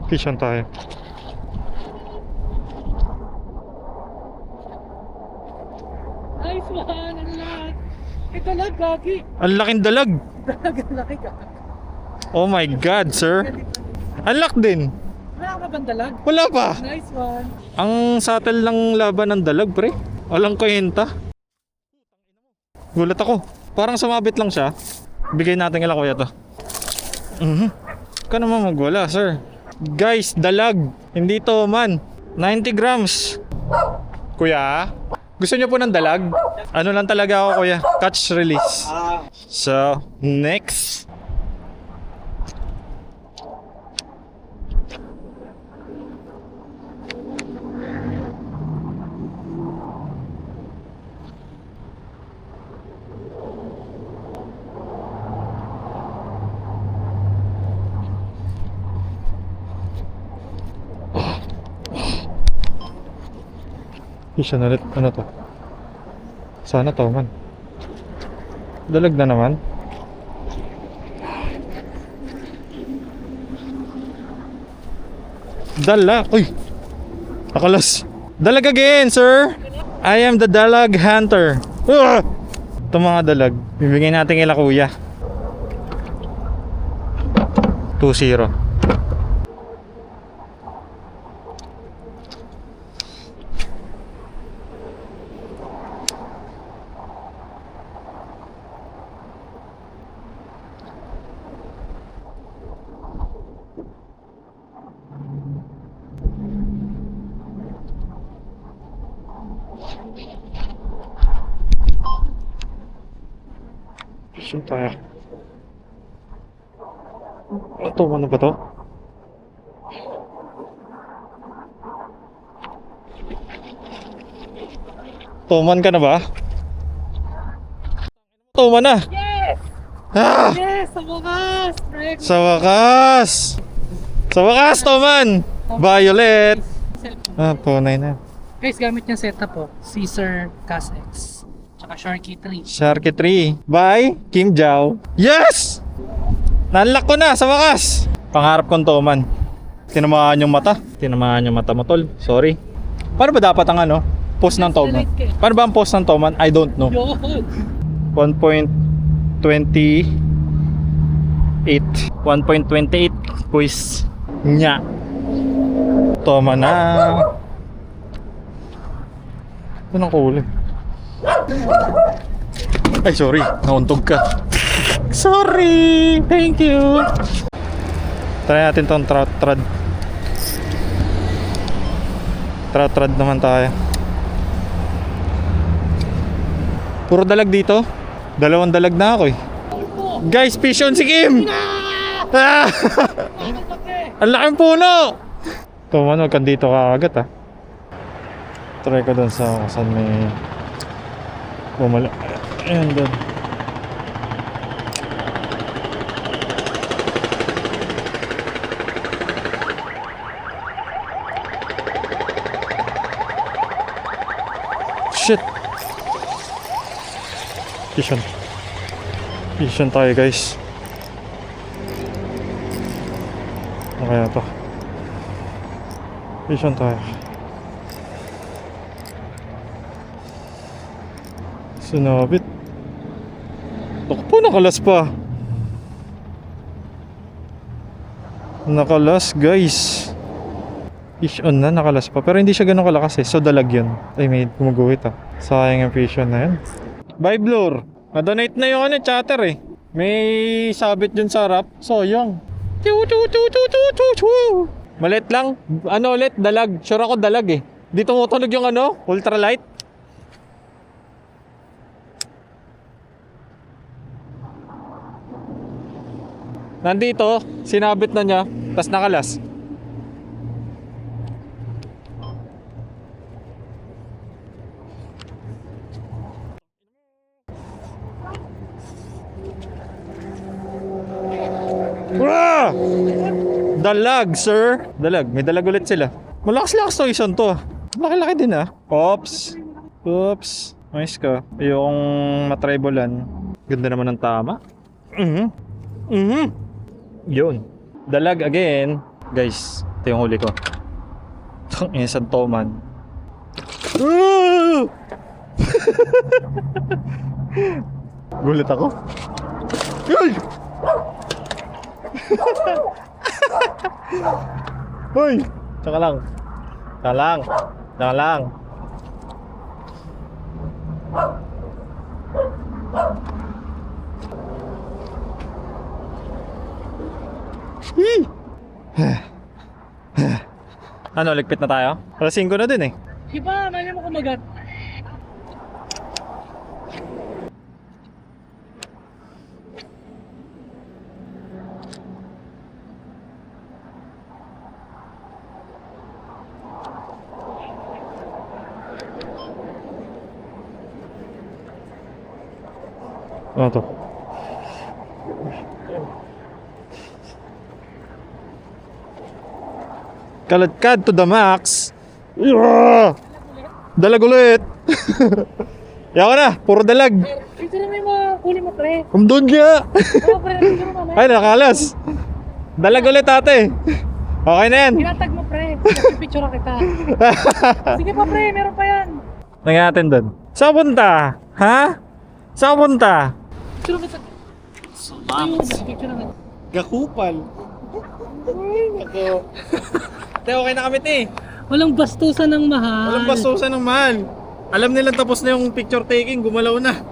Fish on tayo. Nice one! Ang lahat! Ito lang, gagi! Ang laking dalag. Ang laki ka. Oh my god, sir. Ang lak din. Wala ka bang dalag? Wala pa. Nice one! Ang satel ng laban ng dalag, pre. Walang kwenta. Gulat ako. Parang sumabit lang siya. Bigay natin kila kuya to. Ka naman magwala, sir. Guys, dalag. Hindi to man. 90 grams. Kuya, gusto niyo po ng dalag? Ano lang talaga ako, kuya? Catch release. So, next. Isa na ulit. Ano to? Sana to man. Dalag na naman. Dalag. Uy! Nakalas. Dalag again, sir! I am the dalag hunter. Ito mga dalag. Bibigyan natin kila kuya. 2-0. Saan tayo? Ito, ano ba to? Tuman ka na ba? Tuman na! Yes! Ah! Yes! Sa wakas! Friend! Sa wakas! Sa wakas, Tuman! Violet! Ah, tunay na. Guys, gamit niyang setup po. Caesar Cas X. Tsaka Sharky 3. Sharky 3 by Kim Jao. Yes! Nanlock ko na sa wakas. Pangarap kong Tuman. Tinamaan yung mata. Tinamaan yung mata mo, tol. Sorry. Paano ba dapat ang ano? Post ng Tuman? Paano ba ang post ng Tuman? I don't know. Yun! 1.28 1.28 quiz nya. Tuman na. Ito nang kuhuli. Ay, sorry. Nauntog ka. Sorry. Thank you. Try natin tong trout trad. Trout trad naman tayo. Puro dalag dito. Dalawang dalag na ako eh. Guys, fish on si Kim! Ah! Ang laking puno! Tuman, huwag kang dito ka agad ah. Try ko doon sa saan may bumalik. Ayan doon. Shit! Fish on. Fish on tayo, guys. Ano kaya to? Fish on tayo. Sinabit. Ako po, nakalas pa. Nakalas, guys. Fish on na, nakalas pa. Pero hindi siya ganun kalakas eh. So dalag yun. Ay, may gumuguhit ah. Sayang ang fish on na yun. Bye, Blur. Na-donate na yung ano, chatter eh. May sabit dun sa harap. So, yung malit lang. Ano ulit? Dalag. Sure ako dalag eh. Di tumutunog yung ano? Ultralight. Nandito, sinabit na niya, tas nakalas. Ah! Dalag, sir. Dalag, may dalag ulit sila. Malakas-lakas to isang to. Laki-laki din ah. Oops. Oops. Nice ka. Yung matribolan. Ganda naman ng tama. Yun. Dalag again. Guys, ito yung huli ko. Itong isang toman. Gulat ako. Uy! Uy! Tsaka lang. Tsaka lang. Tsaka lang. Ano, ligpit na tayo? Alas 5 na din eh. Iba, mali mo kumagat. Ano to? Kaladkad to the max. Dalag ulit. Yaw na, puro dalag. Picture na may mga huli mo, pre. Kung doon niya. Oo, pre. Picture mo, mamaya. Ay, nakalas. Dalag ulit ate. Okay na yan. Pinatag mo, pre. Picture na kita. Sige pa, pre. Meron pa yan. Nangyay natin doon. Saan punta? Ha? Saan punta? Picture kita. Ayun, picture na kita. Gakupal. Te, okay na kami te. Walang bastusan ng mahal. Walang bastusan ng mahal. Alam nilang tapos na yung picture taking, gumalaw na.